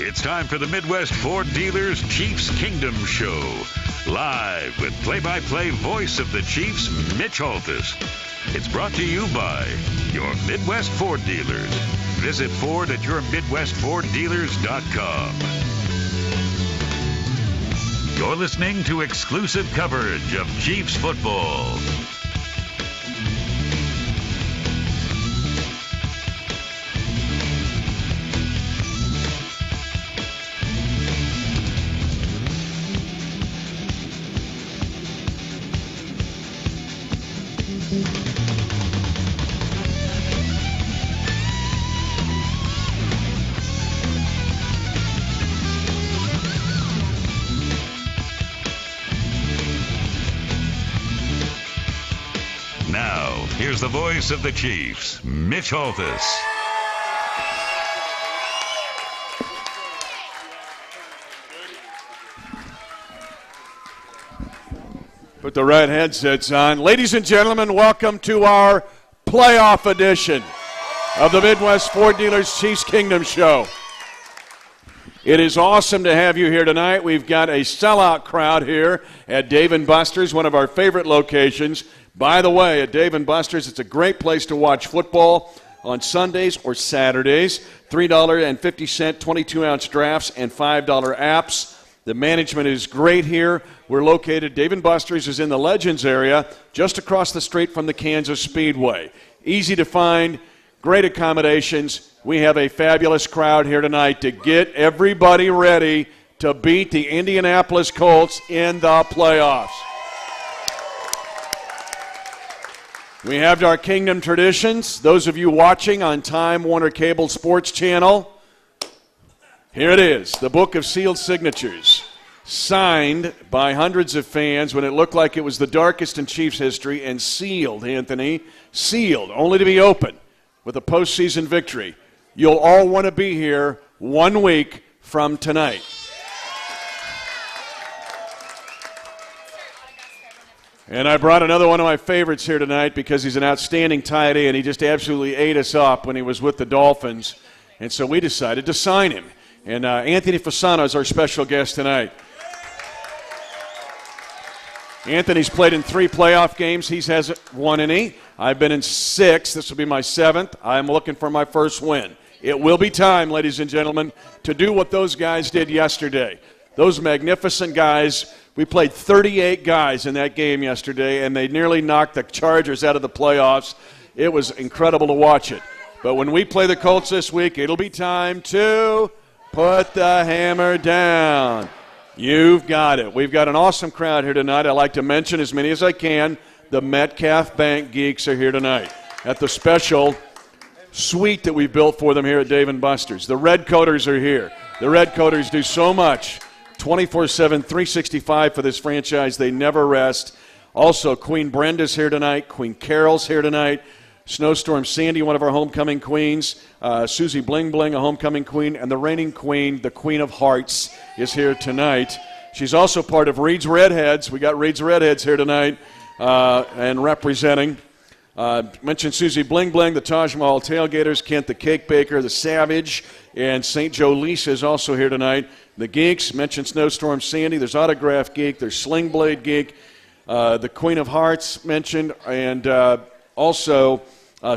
It's time for the Midwest Ford Dealers Chiefs Kingdom Show. Live with play-by-play voice of the Chiefs, Mitch Holthus. It's brought to you by your Midwest Ford dealers. Visit Ford at your MidwestFordDealers.com. You're listening to exclusive coverage of Chiefs football. Now, here's the voice of the Chiefs, Mitch Holthus. Put the right headsets on. Ladies and gentlemen, welcome to our playoff edition of the Midwest Ford Dealers Chiefs Kingdom Show. It is awesome to have you here tonight. We've got a sellout crowd here at Dave & Buster's, one of our favorite locations. By the way, at Dave & Buster's, it's a great place to watch football on Sundays or Saturdays. $3.50 22-ounce drafts and $5 apps. The management is great here. We're located, Dave & Buster's is in the Legends area, just across the street from the Kansas Speedway. Easy to find, great accommodations. We have a fabulous crowd here tonight to get everybody ready to beat the Indianapolis Colts in the playoffs. We have our Kingdom traditions. Those of you watching on Time Warner Cable Sports Channel, here it is, the Book of Sealed Signatures, signed by hundreds of fans when it looked like it was the darkest in Chiefs history, and sealed, Anthony, sealed, only to be opened with a postseason victory. You'll all want to be here 1 week from tonight. And I brought another one of my favorites here tonight because he's an outstanding tight end. He just absolutely ate us up when he was with the Dolphins. And so we decided to sign him. And Anthony Fasano is our special guest tonight. Anthony's played in 3 playoff games. He hasn't won any. I've been in 6. This will be my 7th. I'm looking for my first win. It will be time, ladies and gentlemen, to do what those guys did yesterday. Those magnificent guys. We played 38 guys in that game yesterday, and they nearly knocked the Chargers out of the playoffs. It was incredible to watch it. But when we play the Colts this week, it'll be time to put the hammer down. You've got it. We've got an awesome crowd here tonight. I'd like to mention as many as I can. The Metcalf Bank Geeks are here tonight at the special suite that we built for them here at Dave & Buster's. The Red Coaters are here. The Red Coaters do so much. 24/7, 365 for this franchise. They never rest. Also, Queen Brenda's here tonight. Queen Carol's here tonight. Snowstorm Sandy, one of our homecoming queens. Susie Bling Bling, a homecoming queen. And the reigning queen, the Queen of Hearts, is here tonight. She's also part of Reed's Redheads. We got Reed's Redheads here tonight and representing. Mentioned Susie Bling Bling, the Taj Mahal Tailgaters, Kent the Cake Baker, the Savage, and St. Joe Lisa is also here tonight. The Geeks, mentioned Snowstorm Sandy, there's Autograph Geek, there's Sling Blade Geek, the Queen of Hearts mentioned, and also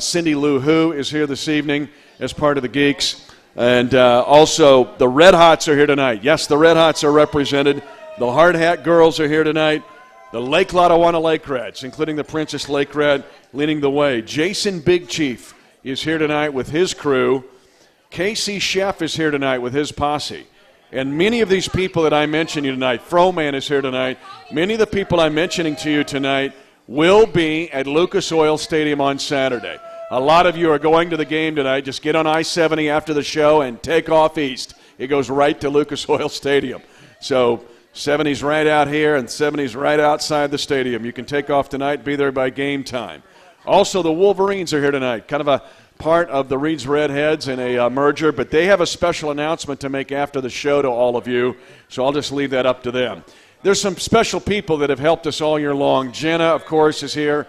Cindy Lou Who is here this evening as part of the Geeks. And also the Red Hots are here tonight. Yes, the Red Hots are represented. The Hard Hat Girls are here tonight. The Lake Lotawana Lake Rats, including the Princess Lake Rat, leading the way. Jason Big Chief is here tonight with his crew. Casey Chef is here tonight with his posse. And many of these people that I mentioned you tonight, Froman is here tonight. Many of the people I'm mentioning to you tonight will be at Lucas Oil Stadium on Saturday. A lot of you are going to the game tonight. Just get on I-70 after the show and take off east. It goes right to Lucas Oil Stadium. So 70's right out here and 70's right outside the stadium. You can take off tonight, be there by game time. Also, the Wolverines are here tonight, kind of a part of the Reed's Redheads in a merger, but they have a special announcement to make after the show to all of you, so I'll just leave that up to them. There's some special people that have helped us all year long. Jenna, of course, is here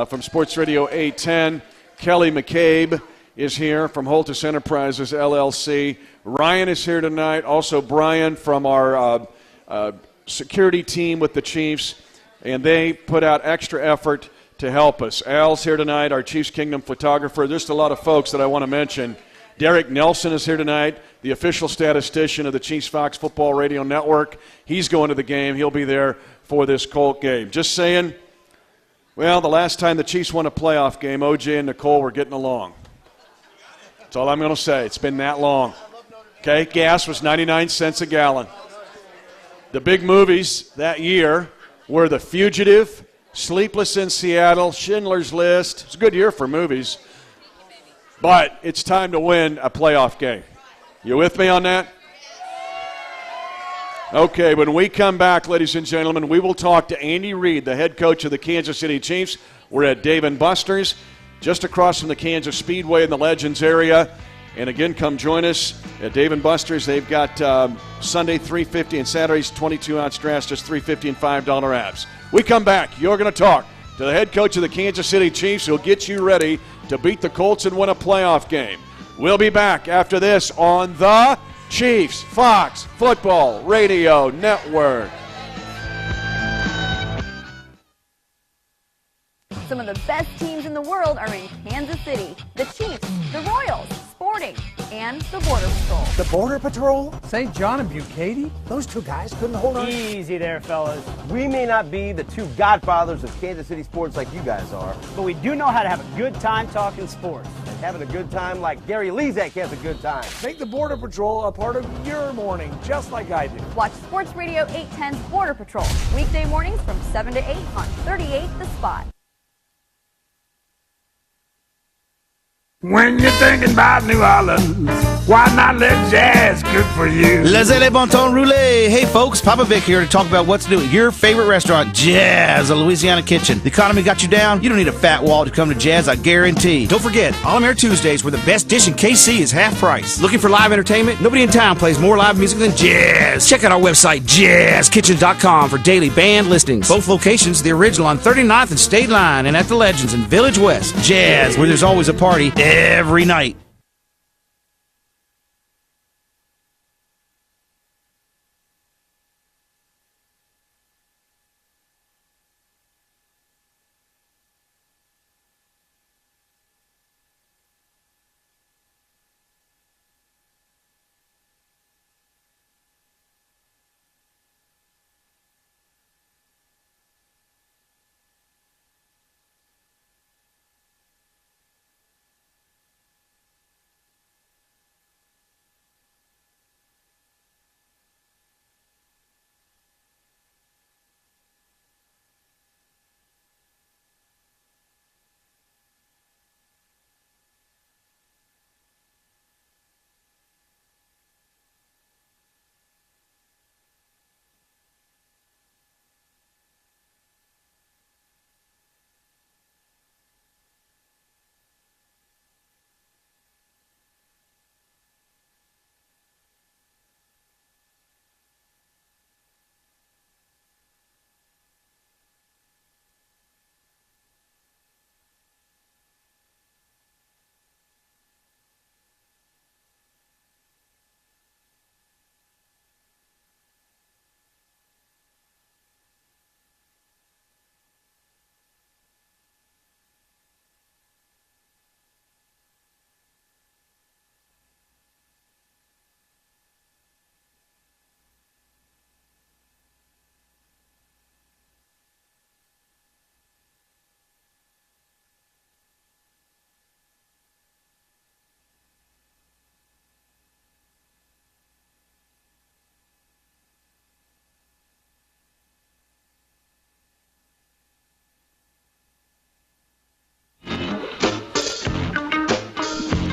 from Sports Radio 810. Kelly McCabe is here from Holtis Enterprises, LLC. Ryan is here tonight. Also, Brian from our security team with the Chiefs, and they put out extra effort to help us. Al's here tonight, our Chiefs Kingdom photographer. There's a lot of folks that I want to mention. Derek Nelson is here tonight, the official statistician of the Chiefs Fox Football Radio Network. He's going to the game. He'll be there for this Colt game. Just saying, well, the last time the Chiefs won a playoff game, OJ and Nicole were getting along. That's all I'm going to say. It's been that long. Okay, gas was 99 cents a gallon. The big movies that year were The Fugitive, Sleepless in Seattle, Schindler's List. It's a good year for movies. But it's time to win a playoff game. You with me on that? Okay, when we come back, ladies and gentlemen, we will talk to Andy Reid, the head coach of the Kansas City Chiefs. We're at Dave & Buster's, just across from the Kansas Speedway in the Legends area. And again, come join us at Dave & Buster's. They've got Sunday $3.50 and Saturdays 22-ounce drafts, just $3.50 and $5 apps. We come back. You're going to talk to the head coach of the Kansas City Chiefs who'll get you ready to beat the Colts and win a playoff game. We'll be back after this on the Chiefs Fox Football Radio Network. Some of the best teams in the world are in Kansas City. The Chiefs, the Royals, Sporting, and the Border Patrol. The Border Patrol? St. John and Bucati? Those two guys couldn't hold on. Easy there, fellas. We may not be the two godfathers of Kansas City sports like you guys are, but we do know how to have a good time talking sports. and having a good time like Gary Lezak has a good time. Make the Border Patrol a part of your morning, just like I do. Watch Sports Radio 810's Border Patrol, weekday mornings from 7 to 8 on 38 The Spot. When you're thinking about New Orleans, why not let jazz cook for you? Laissez bon temps rouler. Hey folks, Papa Vic here to talk about what's new at your favorite restaurant, Jazz, a Louisiana Kitchen. The economy got you down? You don't need a fat wallet to come to Jazz, I guarantee. Don't forget, All-American Tuesdays, where the best dish in KC is half price. Looking for live entertainment? Nobody in town plays more live music than Jazz. Check out our website, jazzkitchen.com, for daily band listings. Both locations, the original on 39th and State Line, and at the Legends in Village West. Jazz, where there's always a party every night.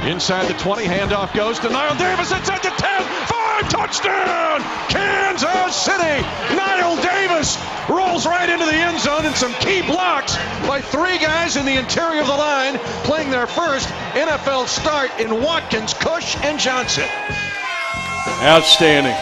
Inside the 20, handoff goes to Niall Davis. It's at the 10, 5, touchdown! Kansas City! Niall Davis rolls right into the end zone, and some key blocks by three guys in the interior of the line, playing their first NFL start in Watkins, Cush, and Johnson. Outstanding.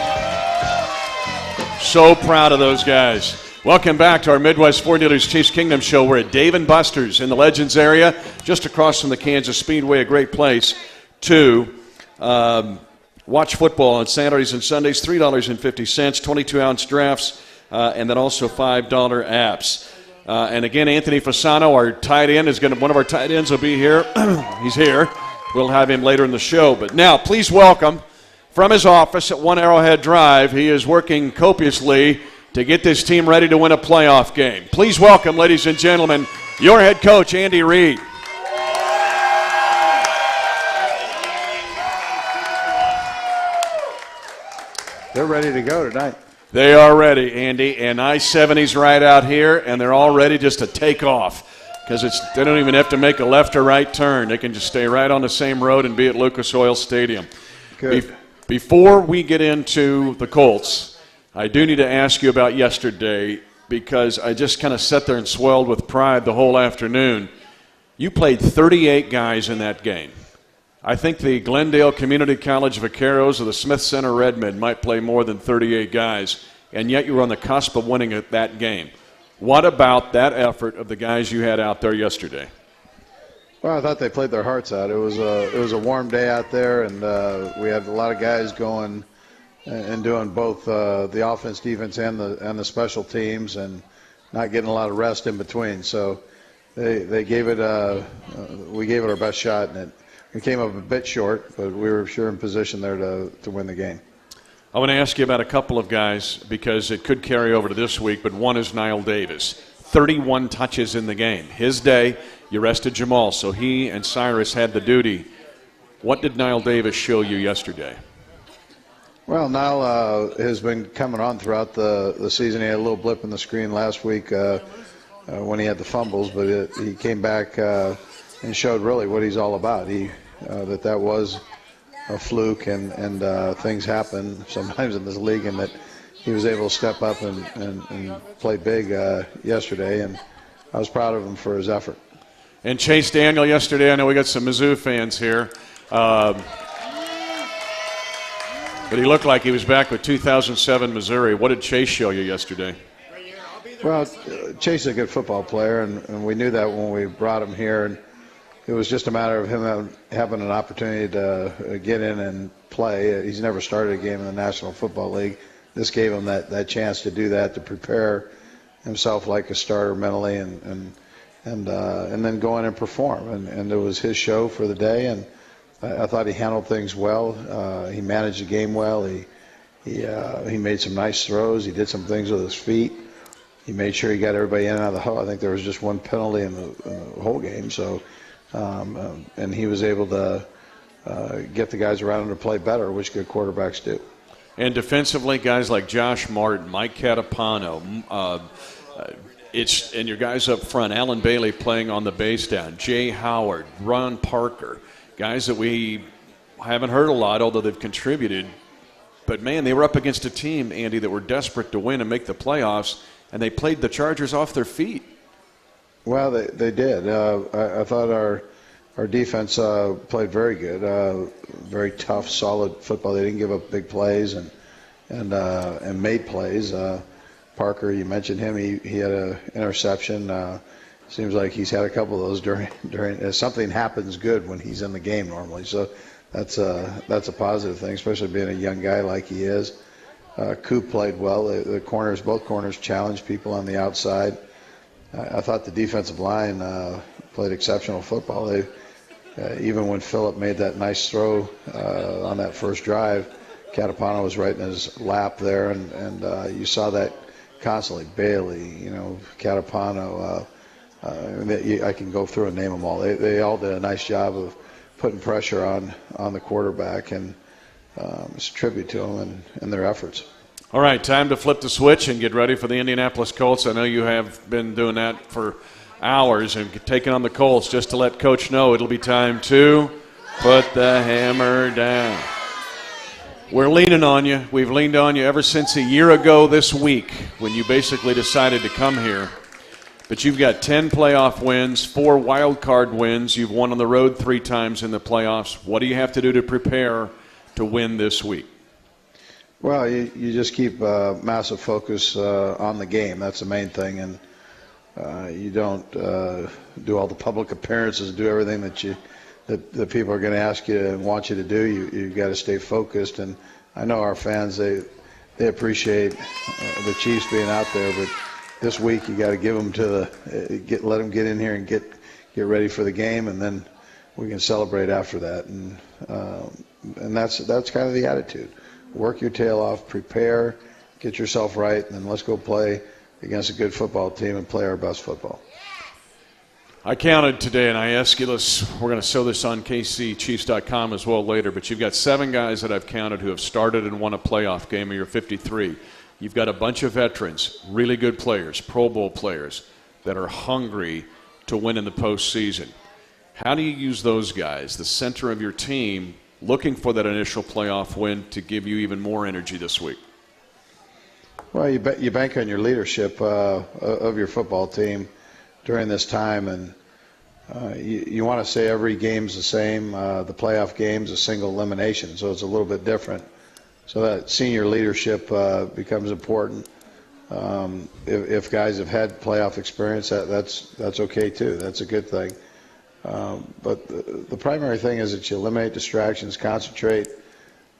So proud of those guys. Welcome back to our Midwest Ford Dealers Chiefs Kingdom Show. We're at Dave & Buster's in the Legends area, just across from the Kansas Speedway, a great place to watch football on Saturdays and Sundays, $3.50, 22-ounce drafts, and then also $5 apps. And again, Anthony Fasano, our tight end, one of our tight ends will be here. He's here. We'll have him later in the show. But now, please welcome, from his office at 1 Arrowhead Drive, he is working copiously to get this team ready to win a playoff game. Please welcome, ladies and gentlemen, your head coach, Andy Reid. They're ready to go tonight. They are ready, Andy, and I-70's right out here, and they're all ready just to take off because they don't even have to make a left or right turn. They can just stay right on the same road and be at Lucas Oil Stadium. Good. Before we get into the Colts, I do need to ask you about yesterday because I just kind of sat there and swelled with pride the whole afternoon. You played 38 guys in that game. I think the Glendale Community College Vaqueros or the Smith Center Redmen might play more than 38 guys, and yet you were on the cusp of winning that game. What about that effort of the guys you had out there yesterday? Well, I thought they played their hearts out. It was a warm day out there, and we had a lot of guys going and doing both the offense, defense, and the special teams, and not getting a lot of rest in between. So they gave it we gave it our best shot, and we came up a bit short, but we were sure in position there to win the game. I want to ask you about a couple of guys because it could carry over to this week, but one is Niall Davis. 31 touches in the game. His day, you rested Jamal, so he and Cyrus had the duty. What did Niall Davis show you yesterday? Well, Niall has been coming on throughout the season. He had a little blip in the screen last week when he had the fumbles, but he came back and showed really what he's all about. That was a fluke, and things happen sometimes in this league, and that he was able to step up and play big yesterday, and I was proud of him for his effort. And Chase Daniel yesterday, I know we got some Mizzou fans here, but he looked like he was back with 2007 Missouri. What did Chase show you yesterday? Well, Chase is a good football player, and we knew that when we brought him here, and it was just a matter of him having an opportunity to get in and play. He's never started a game in the National Football League. This gave him that chance to do that, to prepare himself like a starter mentally, and then go in and perform. And it was his show for the day, and I thought he handled things well. He managed the game well. He made some nice throws. He did some things with his feet. He made sure he got everybody in and out of the huddle. I think there was just one penalty in the whole game. So, and he was able to get the guys around him to play better, which good quarterbacks do. And defensively, guys like Josh Martin, Mike Catapano, and your guys up front, Alan Bailey playing on the base down, Jay Howard, Ron Parker, guys that we haven't heard a lot, although they've contributed. But, man, they were up against a team, Andy, that were desperate to win and make the playoffs, and they played the Chargers off their feet. Well, they did. I thought our defense played very good, very tough, solid football. They didn't give up big plays and made plays. Parker, you mentioned him. He had an interception. Seems like he's had a couple of those during something happens good when he's in the game normally. So that's a positive thing, especially being a young guy like he is. Coop played well. Both corners challenged people on the outside. I thought the defensive line played exceptional football. Even when Phillip made that nice throw on that first drive, Catapano was right in his lap there, and you saw that constantly. Bailey, Catapano. I can go through and name them all. They all did a nice job of putting pressure on the quarterback, and it's a tribute to them and their efforts. All right, time to flip the switch and get ready for the Indianapolis Colts. I know you have been doing that for hours and taking on the Colts. Just to let Coach know, it'll be time to put the hammer down. We're leaning on you. We've leaned on you ever since a year ago this week when you basically decided to come here. But you've got 10 playoff wins, 4 wild card wins. You've won on the road 3 times in the playoffs. What do you have to do to prepare to win this week? Well, you just keep massive focus on the game. That's the main thing, and you don't do all the public appearances, do everything that people are going to ask you and want you to do. You've got to stay focused, and I know our fans, they appreciate the Chiefs being out there, but this week you got to give them let them get in here and get ready for the game, and then we can celebrate after that. And that's kind of the attitude. Work your tail off, prepare, get yourself right, and then let's go play against a good football team and play our best football. I counted today, and I asked you this. We're going to show this on KCChiefs.com as well later, but you've got 7 guys that I've counted who have started and won a playoff game of your 53. You've got a bunch of veterans, really good players, Pro Bowl players, that are hungry to win in the postseason. How do you use those guys, the center of your team, looking for that initial playoff win to give you even more energy this week? Well, you bank on your leadership of your football team during this time, and you want to say every game's the same. The playoff game's a single elimination, so it's a little bit different. So that senior leadership becomes important. If guys have had playoff experience, that's okay too. That's a good thing. But the primary thing is that you eliminate distractions, concentrate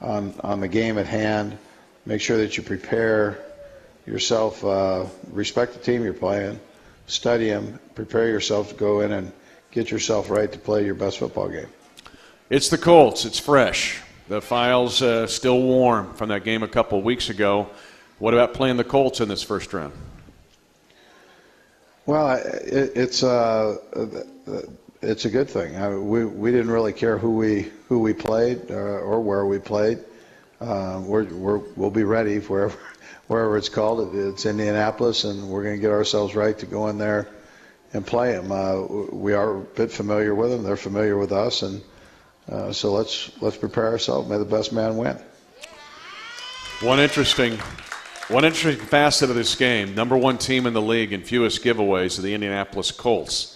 on the game at hand, make sure that you prepare yourself, respect the team you're playing, study them, prepare yourself to go in and get yourself right to play your best football game. It's the Colts. It's fresh. The file's still warm from that game a couple of weeks ago. What about playing the Colts in this first round? Well, it's a good thing. We didn't really care who we played or where we played. We'll be ready wherever it's called. It's Indianapolis, and we're going to get ourselves right to go in there and play them. We are a bit familiar with them. They're familiar with us, and so let's prepare ourselves. May the best man win. One interesting facet of this game, number 1 team in the league in fewest giveaways are the Indianapolis Colts.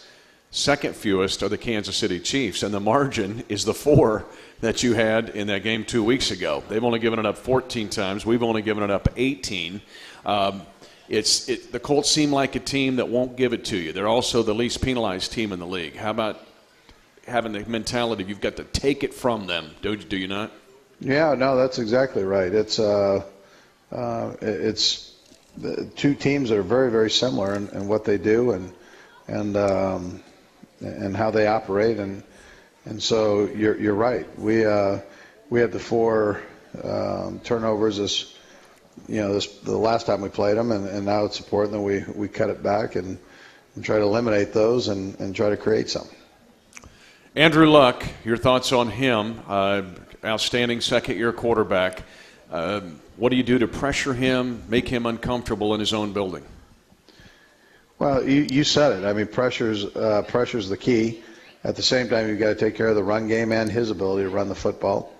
Second fewest are the Kansas City Chiefs, and the margin is the 4 that you had in that game 2 weeks ago. They've only given it up 14 times. We've only given it up 18. The Colts seem like a team that won't give it to you. They're also the least penalized team in the league. How about having the mentality you've got to take it from them? Do you not? Yeah, no, that's exactly right. It's 2 teams that are very, very similar in what they do and how they operate, and so you're right. We had the 4 turnovers the last time we played them, and now it's important that we cut it back and try to eliminate those and try to create something. Andrew Luck, your thoughts on him? Outstanding second-year quarterback. What do you do to pressure him, make him uncomfortable in his own building? Well, you said it. I mean, pressure's the key. At the same time, you've got to take care of the run game and his ability to run the football.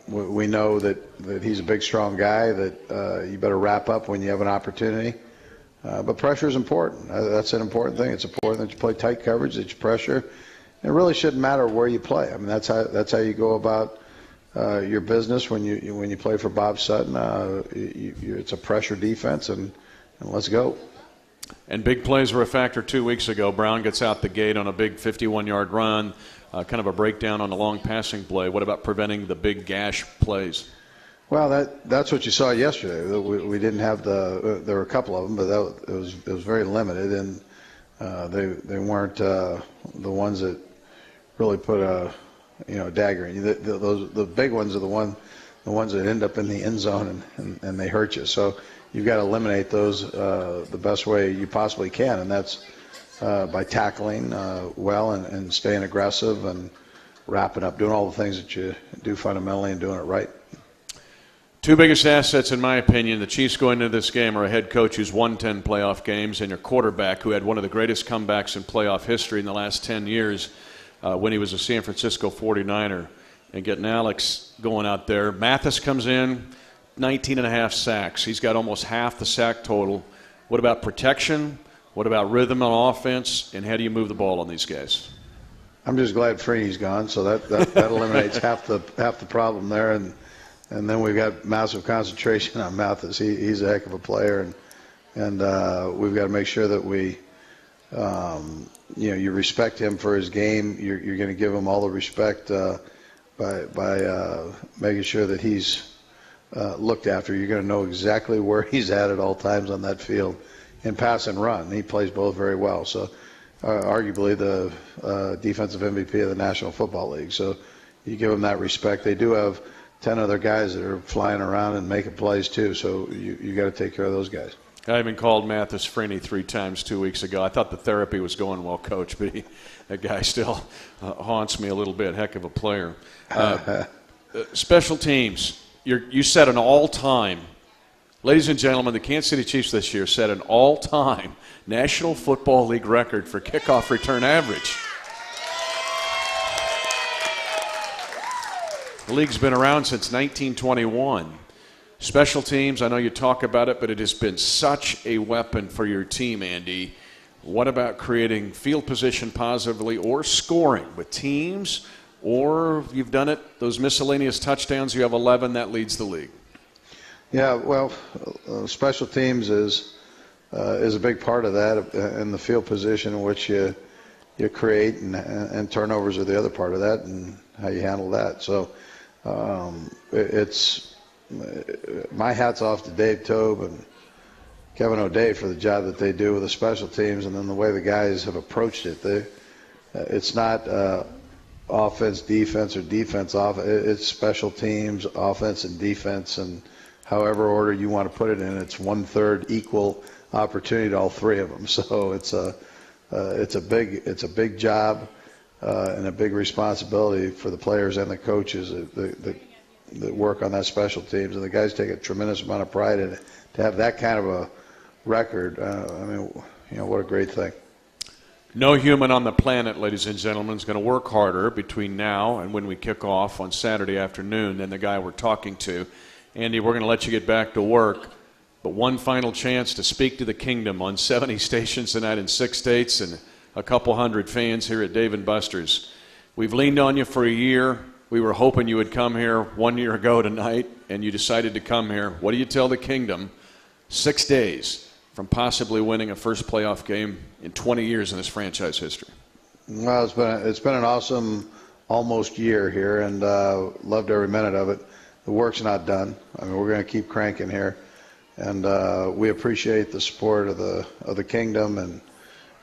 We know that he's a big, strong guy, that you better wrap up when you have an opportunity. But pressure is important. That's an important thing. It's important that you play tight coverage, that you pressure. It really shouldn't matter where you play. I mean, that's how you go about your business when you play for Bob Sutton. It's a pressure defense, and let's go. And big plays were a factor 2 weeks ago. Brown gets out the gate on a big 51-yard run, kind of a breakdown on a long passing play. What about preventing the big gash plays? Well, that's what you saw yesterday. We didn't have there were a couple of them, but it was very limited, and they weren't the ones that really put a dagger in you. The big ones are the ones that end up in the end zone and they hurt you. So you've got to eliminate those the best way you possibly can, and that's by tackling well and staying aggressive and wrapping up, doing all the things that you do fundamentally and doing it right. 2 biggest assets, in my opinion, the Chiefs going into this game are a head coach who's won 10 playoff games and your quarterback who had one of the greatest comebacks in playoff history in the last 10 years when he was a San Francisco 49er. And getting Alex going out there. Mathis comes in, 19.5 sacks. He's got almost half the sack total. What about protection? What about rhythm on offense? And how do you move the ball on these guys? I'm just glad Freeney's gone, so that eliminates half the problem there. And and then we've got massive concentration on Mathis. He's a heck of a player, and we've got to make sure that we, you respect him for his game. You're going to give him all the respect by making sure that he's looked after. You're going to know exactly where he's at all times on that field, in pass and run. He plays both very well. So, arguably the defensive MVP of the National Football League. So, you give him that respect. They do have 10 other guys that are flying around and making plays too. So, you got to take care of those guys. I even called Mathis Freeney 3 times 2 weeks ago. I thought the therapy was going well, Coach, but that guy still haunts me a little bit. Heck of a player. Special teams. You set an all-time, ladies and gentlemen, the Kansas City Chiefs this year set an all-time National Football League record for kickoff return average. The league's been around since 1921. Special teams, I know you talk about it, but it has been such a weapon for your team, Andy. What about creating field position positively or scoring with teams? Or you've done it, those miscellaneous touchdowns, you have 11, that leads the league. Yeah, well, special teams is a big part of that, and the field position in which you create, and turnovers are the other part of that, and how you handle that. So it's my hat's off to Dave Tobe and Kevin O'Day for the job that they do with the special teams, and then the way the guys have approached it. It's not offense, defense, or defense off. It's special teams, offense, and defense, and however order you want to put it in. It's 1/3 equal opportunity to all three of them. So it's a big job and a big responsibility for the players and the coaches that work on that special teams, and the guys take a tremendous amount of pride in it. To have that kind of a record, what a great thing. No human on the planet, ladies and gentlemen, is going to work harder between now and when we kick off on Saturday afternoon than the guy we're talking to. Andy, we're going to let you get back to work, but one final chance to speak to the kingdom on 70 stations tonight in 6 states and a couple hundred fans here at Dave & Buster's. We've leaned on you for a year. We were hoping you would come here 1 year ago tonight, and you decided to come here. What do you tell the kingdom 6 days from possibly winning a first playoff game in 20 years in this franchise history? Well, it's been an awesome almost year here, and loved every minute of it. The work's not done. We're going to keep cranking here, and we appreciate the support of the kingdom and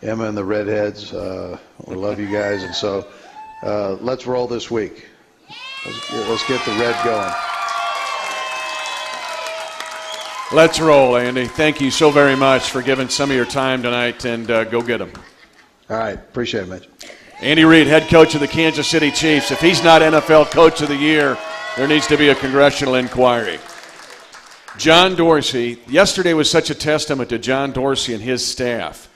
Emma and the Redheads. We love you guys, and so let's roll this week. Let's get the red going. Let's roll, Andy. Thank you so very much for giving some of your time tonight, and go get them. All right. Appreciate it, Mitch. Andy Reid, head coach of the Kansas City Chiefs. If he's not NFL Coach of the Year, there needs to be a congressional inquiry. John Dorsey, yesterday was such a testament to John Dorsey and his staff.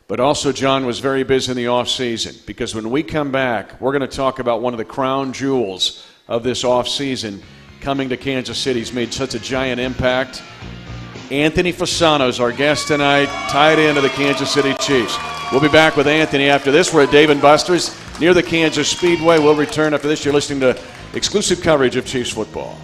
But also John was very busy in the offseason, because when we come back, we're going to talk about one of the crown jewels of this offseason coming to Kansas City. He's made such a giant impact. Anthony Fasano is our guest tonight, tight end of the Kansas City Chiefs. We'll be back with Anthony after this. We're at Dave & Buster's near the Kansas Speedway. We'll return after this. You're listening to exclusive coverage of Chiefs football.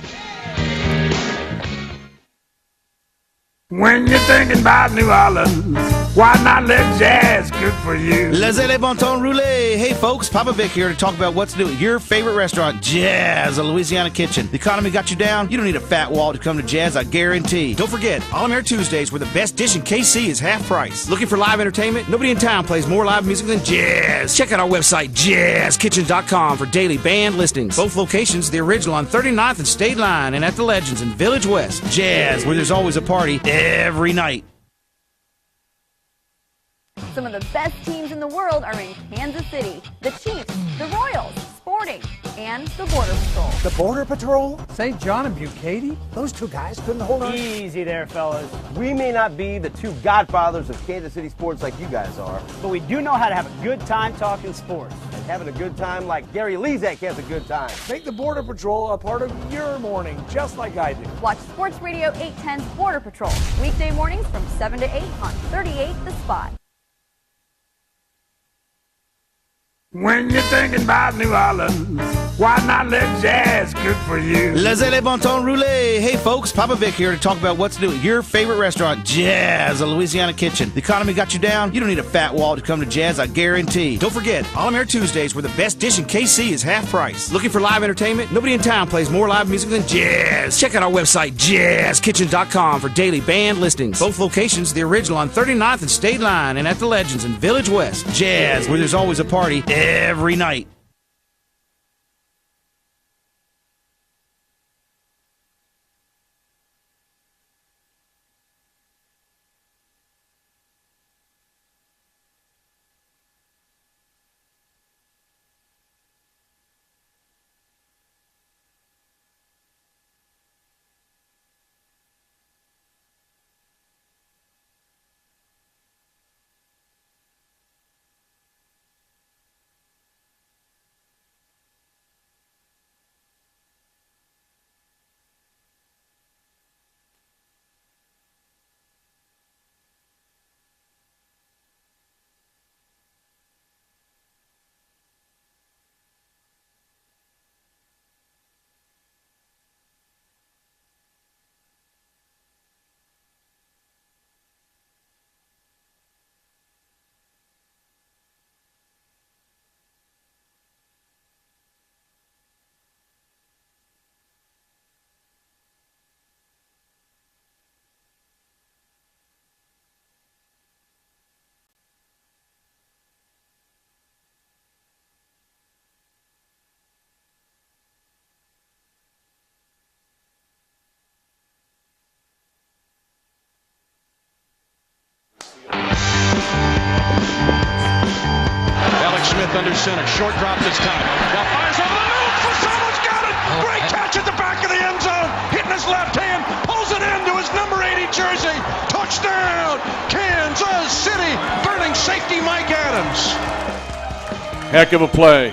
When you're thinking about New Orleans, why not let jazz cook for you? Les bon temps roulé. Hey folks, Papa Vic here to talk about what's new at your favorite restaurant, Jazz, a Louisiana Kitchen. The economy got you down? You don't need a fat wallet to come to Jazz, I guarantee. Don't forget, All-American Tuesdays, where the best dish in KC is half price. Looking for live entertainment? Nobody in town plays more live music than Jazz. Check out our website, jazzkitchen.com, for daily band listings. Both locations, the original on 39th and State Line, and at the Legends in Village West. Jazz, where there's always a party every night. Some of the best teams in the world are in Kansas City. The Chiefs, the Royals, Sporting, and the Border Patrol. The Border Patrol? St. John and Bucati? Those two guys couldn't hold on. Easy there, fellas. We may not be the two godfathers of Kansas City sports like you guys are, But we do know how to have a good time talking sports. and having a good time like Gary Lezak has a good time. Make the Border Patrol a part of your morning, just like I do. Watch Sports Radio 810's Border Patrol, weekday mornings from 7 to 8 on 38 The Spot. When you're thinking about New Orleans, why not let jazz cook for you? Laissez les bon temps rouler. Hey folks, Papa Vic here to talk about what's new at your favorite restaurant, Jazz, a Louisiana Kitchen. The economy got you down? You don't need a fat wallet to come to Jazz, I guarantee. Don't forget, All American Tuesdays, where the best dish in KC is half price. Looking for live entertainment? Nobody in town plays more live music than Jazz. Check out our website, jazzkitchen.com, for daily band listings. Both locations, the original on 39th and State Line, and at the Legends in Village West. Jazz, where there's always a party every night. Smith under center. Short drop this time. Now fires over the middle. Fasano's got it. Great catch at the back of the end zone. Hitting his left hand. Pulls it into his number 80 jersey. Touchdown. Kansas City. Burning safety Mike Adams. Heck of a play.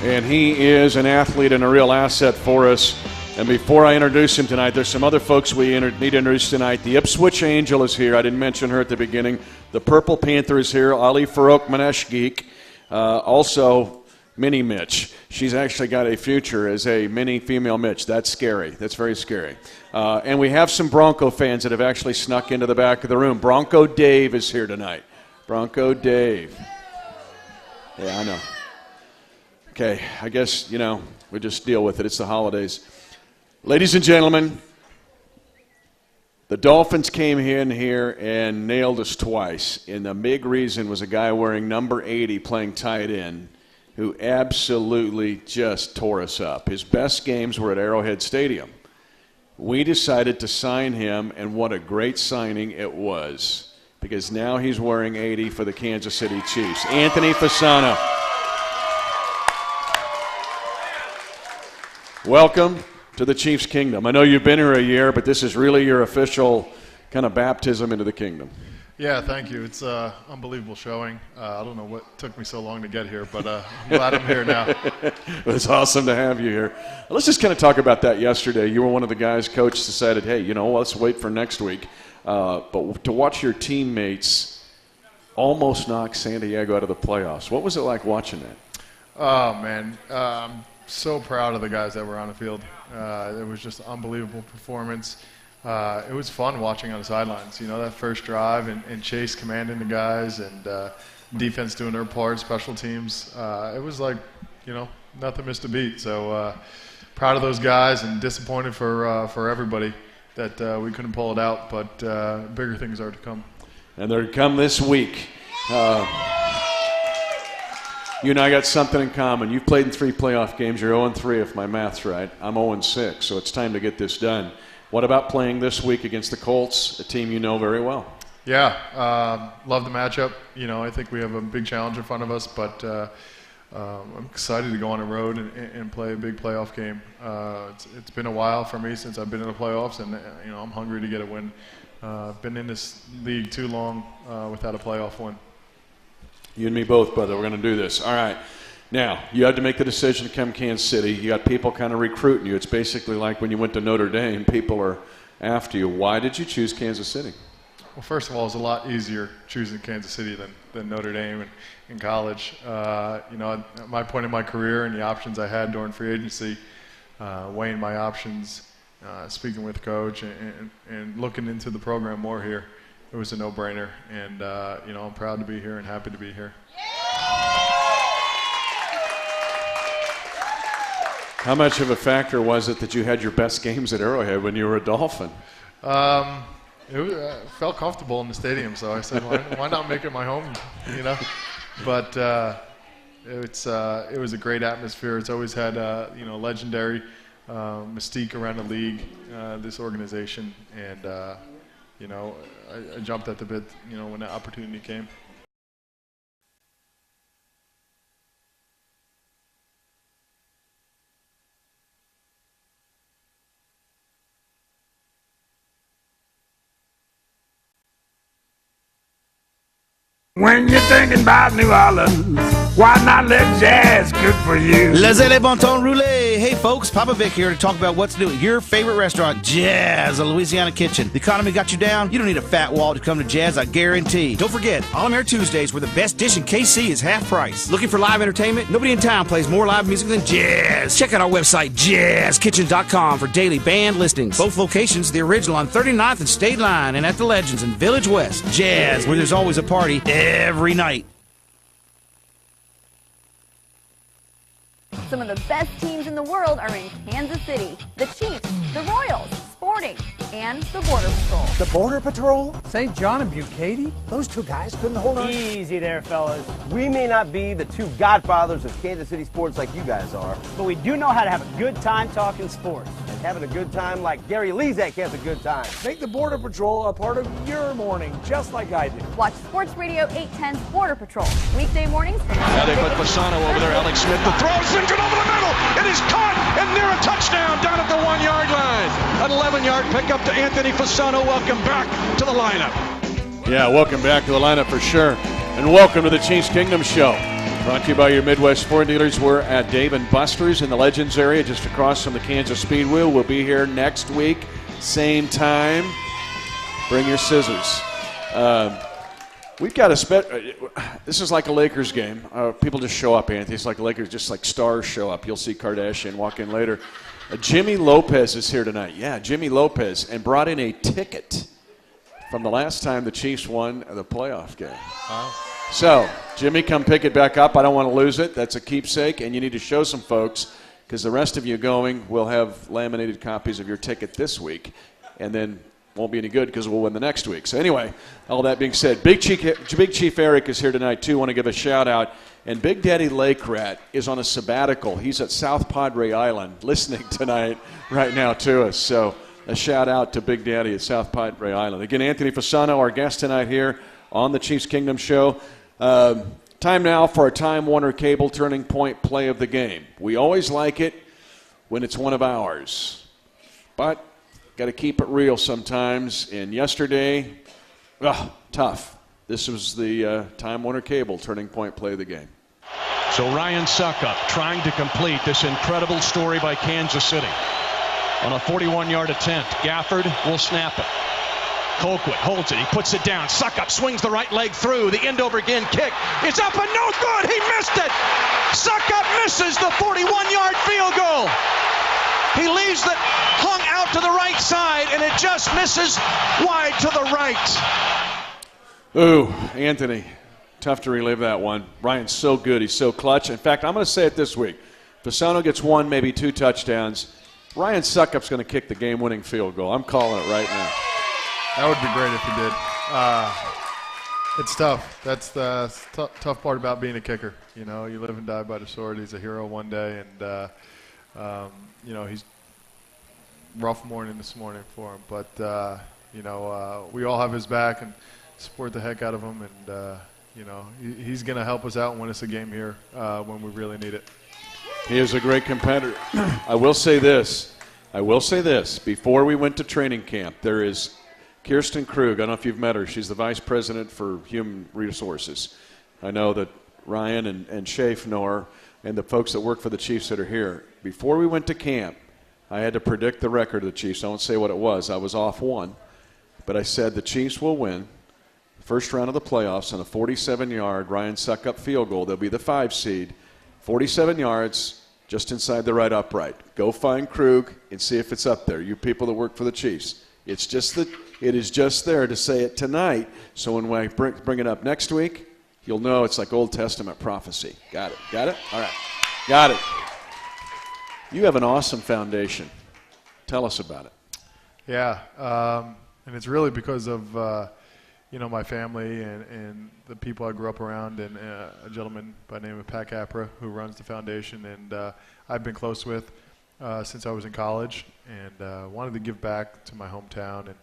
And he is an athlete and a real asset for us. And before I introduce him tonight, there's some other folks we need to introduce tonight. The Ipswich Angel is here. I didn't mention her at the beginning. The Purple Panther is here. Ali Farouk Maneshgeek. Also, Mini Mitch. She's actually got a future as a mini female Mitch. That's scary. That's very scary. And we have some Bronco fans that have actually snuck into the back of the room. Bronco Dave is here tonight. Bronco Dave. Yeah, I know. Okay, I guess, we just deal with it. It's the holidays. Ladies and gentlemen, the Dolphins came in here and nailed us twice. And the big reason was a guy wearing number 80 playing tight end who absolutely just tore us up. His best games were at Arrowhead Stadium. We decided to sign him, and what a great signing it was, because now he's wearing 80 for the Kansas City Chiefs. Anthony Fasano. Welcome to the Chiefs Kingdom. I know you've been here a year, but this is really your official kind of baptism into the kingdom. Yeah, thank you. It's an unbelievable showing. I don't know what took me so long to get here, but I'm glad I'm here now. It's awesome to have you here. Let's just kind of talk about that yesterday. You were one of the guys Coach decided, hey, let's wait for next week. But to watch your teammates almost knock San Diego out of the playoffs, what was it like watching that? Oh, man. I'm so proud of the guys that were on the field. It was just an unbelievable performance. It was fun watching on the sidelines. That first drive and Chase commanding the guys and defense doing their part, special teams. It was like, nothing missed a beat. So proud of those guys and disappointed for everybody that we couldn't pull it out. But bigger things are to come. And they're to come this week. You and I got something in common. You've played in 3 playoff games. You're 0-3 if my math's right. I'm 0-6, so it's time to get this done. What about playing this week against the Colts, a team you know very well? Yeah, love the matchup. I think we have a big challenge in front of us, but I'm excited to go on the road and play a big playoff game. It's been a while for me since I've been in the playoffs, and I'm hungry to get a win. I've been in this league too long without a playoff win. You and me both, brother. We're going to do this. All right. Now, you had to make the decision to come to Kansas City. You got people kind of recruiting you. It's basically like when you went to Notre Dame, people are after you. Why did you choose Kansas City? Well, first of all, it was a lot easier choosing Kansas City than Notre Dame in college. You know, at my point in my career and the options I had during free agency, weighing my options, speaking with coach, and looking into the program more here, it was a no-brainer. And you know, I'm proud to be here and happy to be here. How much of a factor was it that you had your best games at Arrowhead when you were a Dolphin? It felt comfortable in the stadium, so I said, why not make it my home, you know? But it was a great atmosphere. It's always had you know, legendary mystique around the league, this organization, and you know, I jumped at the bit, you know, when the opportunity came. When you're thinking about New Orleans, why not let jazz cook for you? Laissez les bon temps rouler. Hey folks, Papa Vic here to talk about what's new at your favorite restaurant, Jazz, a Louisiana Kitchen. The economy got you down? You don't need a fat wall to come to Jazz, I guarantee. Don't forget, All-American Tuesdays, where the best dish in KC is half price. Looking for live entertainment? Nobody in town plays more live music than Jazz. Check out our website, jazzkitchen.com, for daily band listings. Both locations, the original on 39th and State Line, and at the Legends in Village West. Jazz, where there's always a party every night. Some of the best teams in the world are in Kansas City. The Chiefs, the Royals, Sporting, and the Border Patrol. The Border Patrol? St. John and Bucati? Those two guys couldn't hold on. Easy there, fellas. We may not be the two godfathers of Kansas City sports like you guys are, But we do know how to have a good time talking sports. and having a good time like Gary Lezak has a good time. Make the Border Patrol a part of your morning, just like I do. Watch Sports Radio 810's Border Patrol. Weekday mornings from Now they put Fasano over there. Alex Smith, the throw, sinking over the middle. It is caught and near a touchdown down at the 1 yard line. An 11-yard pickup to Anthony Fasano. Welcome back to the lineup. Yeah, welcome back to the lineup for sure. And welcome to the Chiefs Kingdom Show. Brought to you by your Midwest Ford dealers. We're at Dave & Buster's in the Legends area, just across from the Kansas Speedway. We'll be here next week, same time. Bring your scissors. We've got this is like a Lakers game. People just show up, Anthony. It's like Lakers, just like stars show up. You'll see Kardashian walk in later. Jimmy Lopez is here tonight. Yeah, Jimmy Lopez, and brought in a ticket from the last time the Chiefs won the playoff game. Wow. So, Jimmy, come pick it back up. I don't want to lose it. That's a keepsake, and you need to show some folks, because the rest of you going will have laminated copies of your ticket this week, and then won't be any good because we'll win the next week. So anyway, all that being said, Big Chief Eric is here tonight too. Want to give a shout out. And Big Daddy Lake Rat is on a sabbatical. He's at South Padre Island listening tonight right now to us. So a shout out to Big Daddy at South Padre Island. Again, Anthony Fasano, our guest tonight here on the Chiefs Kingdom Show. Time now for a Time Warner Cable Turning Point play of the game. We always like it when it's one of ours, but got to keep it real sometimes. And yesterday, tough. This was the Time Warner Cable Turning Point play of the game. So Ryan Suckup trying to complete this incredible story by Kansas City. On a 41-yard attempt, Gafford will snap it. Colquitt holds it. He puts it down. Suckup swings the right leg through. The end over again kick. It's up and no good. He missed it. Suckup misses the 41-yard field goal. He leaves it hung out to the right side, and it just misses wide to the right. Ooh, Anthony, tough to relive that one. Ryan's so good. He's so clutch. In fact, I'm going to say it this week. Fasano gets one, maybe two touchdowns. Ryan Suckup's going to kick the game-winning field goal. I'm calling it right now. That would be great if he did. It's tough. That's the tough part about being a kicker. You know, you live and die by the sword. He's a hero one day, and you know, he's rough morning this morning for him. But you know, we all have his back and support the heck out of him, and you know, he's going to help us out and win us a game here when we really need it. He is a great competitor. I will say this. Before we went to training camp, there is Kirsten Krug. I don't know if you've met her. She's the vice president for human resources. I know that Ryan and Shafe know her, and the folks that work for the Chiefs that are here. Before we went to camp, I had to predict the record of the Chiefs. I won't say what it was. I was off one. but I said the Chiefs will win first round of the playoffs on a 47-yard Ryan Suckup field goal. They'll be the 5 seed, 47 yards, just inside the right upright. Go find Krug and see if it's up there. You people that work for the Chiefs, it is just there to say it tonight. So when we bring it up next week, you'll know it's like Old Testament prophecy. Got it? All right, got it. You have an awesome foundation. Tell us about it. Yeah, and it's really because of my family and the people I grew up around, and a gentleman by the name of Pat Capra who runs the foundation, and I've been close with since I was in college, and wanted to give back to my hometown, and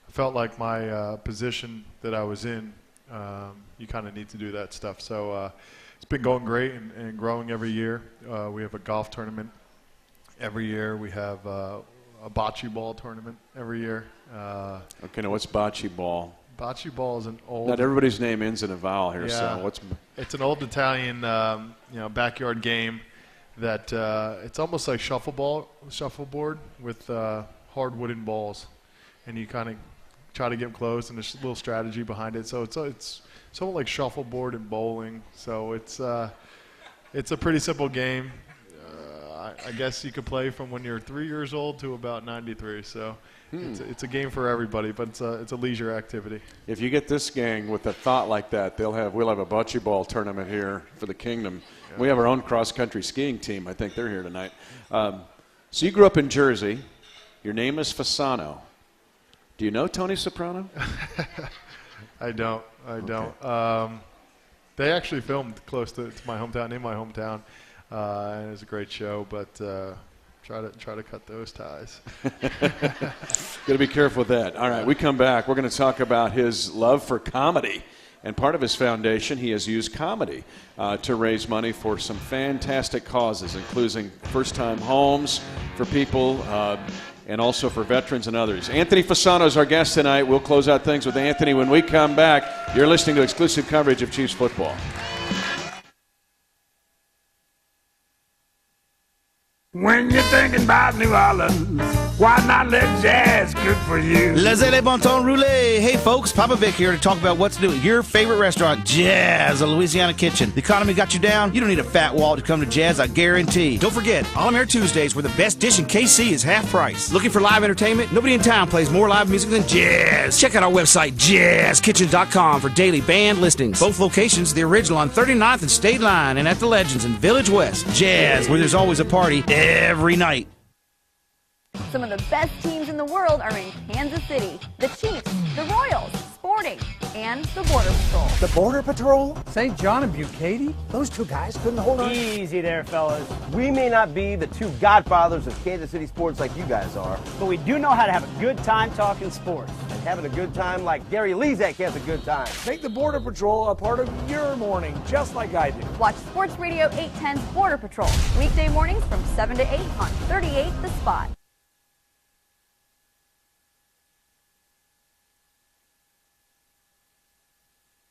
I felt like my position that I was in, you kind of need to do that stuff. So it's been going great and growing every year. We have a golf tournament every year. We have a bocce ball tournament every year. Okay, now what's bocce ball? Bocce ball is an old. Not everybody's name ends in a vowel here. Yeah, So what's? It's an old Italian, backyard game that it's almost like shuffleboard with hard wooden balls, and you kind of try to get close, and there's a little strategy behind it. So it's somewhat like shuffleboard and bowling. So it's a pretty simple game. I guess you could play from when you're 3 years old to about 93. So it's a game for everybody, but it's a leisure activity. If you get this gang with a thought like that, we'll have a bocce ball tournament here for the Kingdom. Yeah. We have our own cross-country skiing team. I think they're here tonight. So you grew up in Jersey. Your name is Fasano. Do you know Tony Soprano? I don't. Okay. They actually filmed close to my hometown, in my hometown. And it was a great show, but try to cut those ties. Got to be careful with that. All right, we come back. We're going to talk about his love for comedy. And part of his foundation, he has used comedy to raise money for some fantastic causes, including first-time homes for people and also for veterans and others. Anthony Fasano is our guest tonight. We'll close out things with Anthony when we come back. You're listening to exclusive coverage of Chiefs football. When you're thinking about New Orleans, why not let jazz cook for you? Laissez les bon temps rouler. Hey folks, Papa Vic here to talk about what's new at your favorite restaurant, Jazz, a Louisiana Kitchen. The economy got you down? You don't need a fat wallet to come to Jazz, I guarantee. Don't forget, All Air Tuesdays, where the best dish in KC is half price. Looking for live entertainment? Nobody in town plays more live music than Jazz. Check out our website, jazzkitchen.com, for daily band listings. Both locations, the original on 39th and State Line, and at the Legends in Village West. Jazz, where there's always a party every night. Some of the best teams in the world are in Kansas City. The Chiefs, the Royals, Sporting, and the Border Patrol. The Border Patrol? St. John and Bucati? Those two guys couldn't hold on. Easy there, fellas. We may not be the two godfathers of Kansas City sports like you guys are, But we do know how to have a good time talking sports. and having a good time like Gary Lezak has a good time. Make the Border Patrol a part of your morning, just like I do. Watch Sports Radio 810's Border Patrol, weekday mornings from 7 to 8 on 38 The Spot.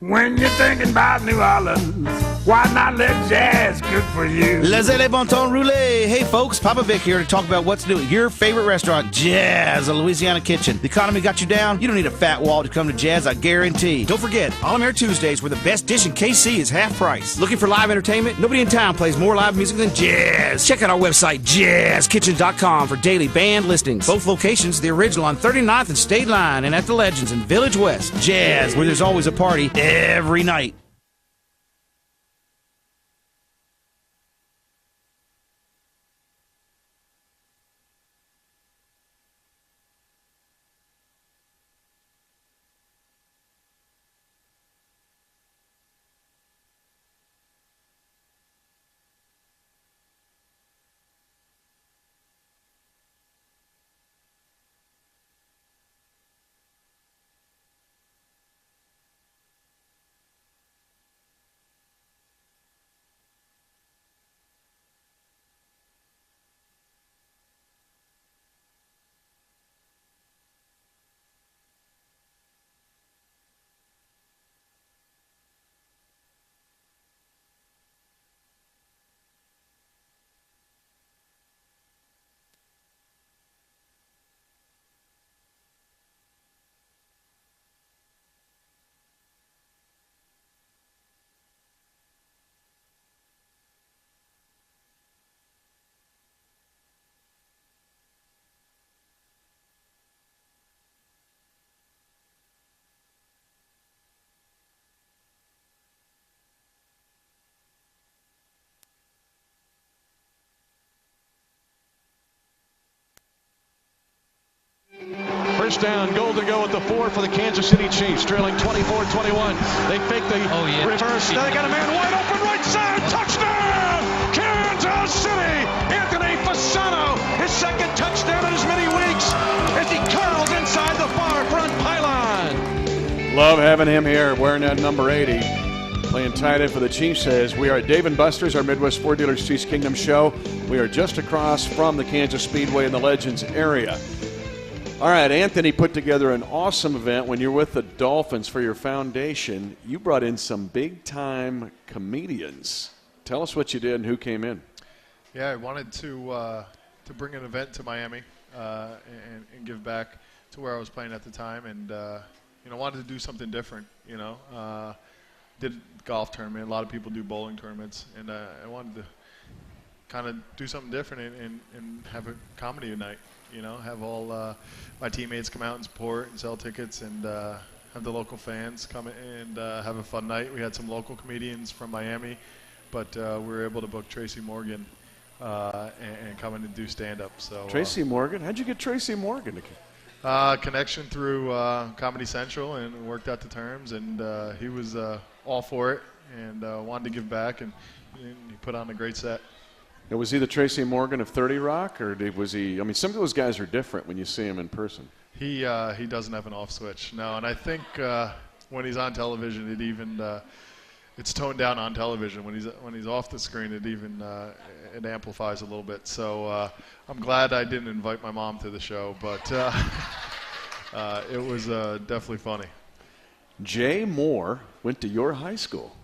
When you're thinking about New Orleans, why not let jazz cook for you? Laissez les bon temps rouler. Hey folks, Papa Vic here to talk about what's new at your favorite restaurant, Jazz, a Louisiana Kitchen. The economy got you down? You don't need a fat wallet to come to Jazz, I guarantee. Don't forget, All Air Tuesdays, where the best dish in KC is half price. Looking for live entertainment? Nobody in town plays more live music than Jazz. Check out our website, jazzkitchen.com, for daily band listings. Both locations, the original on 39th and State Line, and at the Legends in Village West. Jazz, where there's always a party every night. first down. Goal to go at the 4 for the Kansas City Chiefs, trailing 24-21. They fake the reverse. Now they got a man wide open right side. Touchdown, Kansas City. Anthony Fasano, his second touchdown in as many weeks as he curls inside the far front pylon. Love having him here wearing that number 80. Playing tight end for the Chiefs. As we are at Dave & Buster's, our Midwest Ford Dealers Chiefs Kingdom show. We are just across from the Kansas Speedway in the Legends area. All right, Anthony put together an awesome event when you're with the Dolphins for your foundation. You brought in some big-time comedians. Tell us what you did and who came in. Yeah, I wanted to bring an event to Miami and give back to where I was playing at the time, and wanted to do something different. Did golf tournament. A lot of people do bowling tournaments, and I wanted to kind of do something different and have a comedy night. Have all my teammates come out and support and sell tickets, and have the local fans come and have a fun night. We had some local comedians from Miami, but we were able to book Tracy Morgan and come in and do stand-up. So Tracy Morgan? How'd you get Tracy Morgan? Connection through Comedy Central, and worked out the terms, and he was all for it and wanted to give back, and he put on a great set. Now, was he the Tracy Morgan of 30 Rock, or was he? I mean, some of those guys are different when you see him in person. He doesn't have an off switch, no, and I think when he's on television, it's toned down on television. When he's off the screen, it amplifies a little bit. So I'm glad I didn't invite my mom to the show, but it was definitely funny. Jay Moore went to your high school.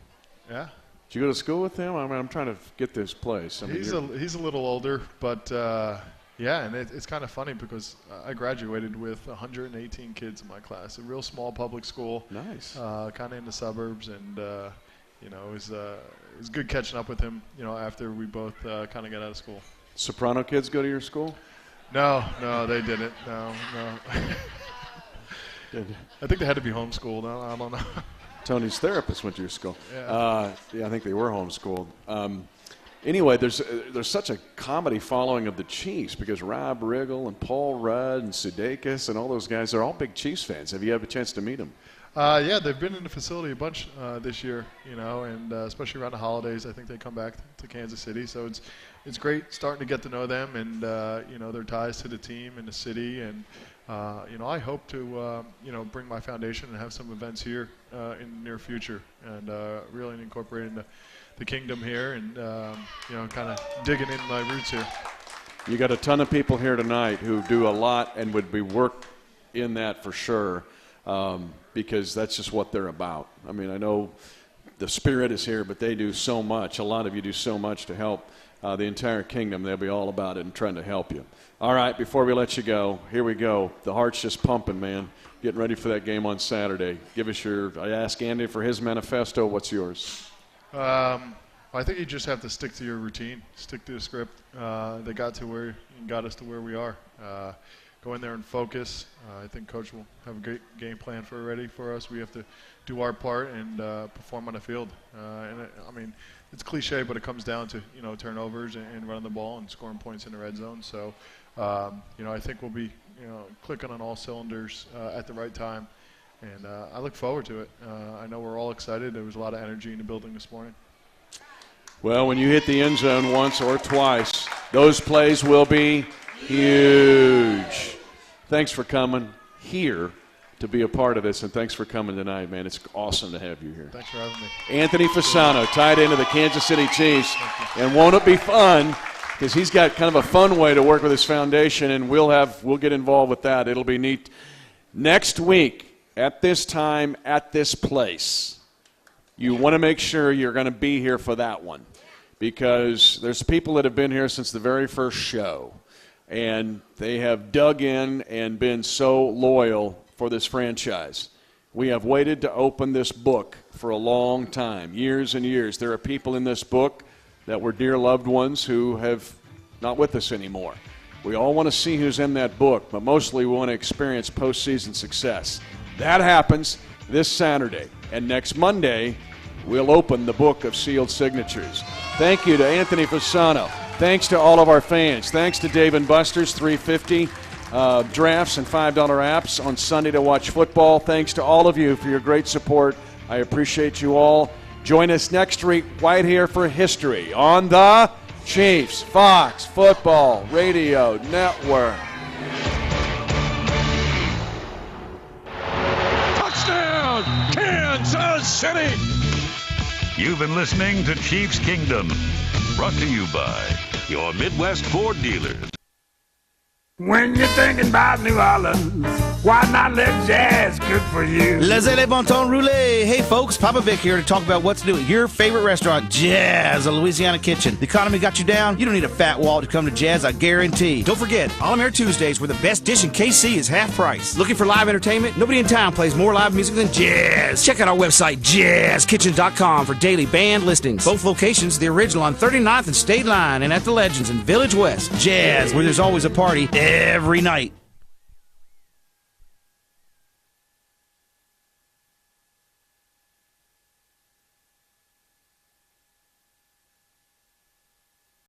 Yeah. Did you go to school with him? I mean, I'm trying to get this place. I mean, he's a little older, but yeah, and it's kind of funny because I graduated with 118 kids in my class. A real small public school. Nice. Kind of in the suburbs, and it was good catching up with him. After we both kind of got out of school. Soprano kids go to your school? No, they didn't. No. I think they had to be homeschooled. I don't know. Tony's therapist went to your school. Yeah. I think they were homeschooled. Anyway, there's such a comedy following of the Chiefs because Rob Riggle and Paul Rudd and Sudeikis and all those guys are all big Chiefs fans. Have you had a chance to meet them? Yeah, they've been in the facility a bunch this year, and especially around the holidays. I think they come back to Kansas City, so it's great starting to get to know them and their ties to the team and the city. And I hope to bring my foundation and have some events here in the near future, and really incorporating the kingdom here, and kind of digging in my roots here. You got a ton of people here tonight who do a lot and would be work in that for sure. Because that's just what they're about. I mean, I know the spirit is here, but they do so much. A lot of you do so much to help the entire kingdom. They'll be all about it and trying to help you. All right, before we let you go, here we go. The heart's just pumping, man. Getting ready for that game on Saturday. Give us I asked Andy for his manifesto. What's yours? I think you just have to stick to your routine, stick to the script. They got us to where we are. Go in there and focus. I think Coach will have a great game plan ready for us. We have to do our part and perform on the field. It's cliche, but it comes down to turnovers and running the ball and scoring points in the red zone. So, I think we'll be clicking on all cylinders at the right time, and I look forward to it. I know we're all excited. There was a lot of energy in the building this morning. Well, when you hit the end zone once or twice, those plays will be huge. Thanks for coming here to be a part of this, and thanks for coming tonight, man. It's awesome to have you here. Thanks for having me. Anthony Fasano, tight end of the Kansas City Chiefs. And won't it be fun, because he's got kind of a fun way to work with his foundation, and we'll get involved with that. It'll be neat. Next week, at this time, at this place, you want to make sure you're going to be here for that one, because there's people that have been here since the very first show. And they have dug in and been so loyal for this franchise. We have waited to open this book for a long time, years and years. There are people in this book that were dear loved ones who have not with us anymore. We all want to see who's in that book, but mostly we want to experience postseason success. That happens this Saturday. And next Monday, we'll open the book of sealed signatures. Thank you to Anthony Fasano. Thanks to all of our fans. Thanks to Dave & Buster's 350 drafts and $5 apps on Sunday to watch football. Thanks to all of you for your great support. I appreciate you all. Join us next week right here for history on the Chiefs Fox Football Radio Network. Touchdown, Kansas City! You've been listening to Chiefs Kingdom, brought to you by your Midwest Ford dealers. When you're thinking about New Orleans, why not let jazz cook for you? Laissez les bon temps rouler. Hey folks, Papa Vic here to talk about what's new at your favorite restaurant, Jazz, a Louisiana Kitchen. The economy got you down? You don't need a fat wallet to come to Jazz, I guarantee. Don't forget, All-American Tuesdays, where the best dish in KC is half price. Looking for live entertainment? Nobody in town plays more live music than Jazz. Check out our website, jazzkitchen.com, for daily band listings. Both locations, the original on 39th and State Line, and at the Legends in Village West. Jazz, where there's always a party every night.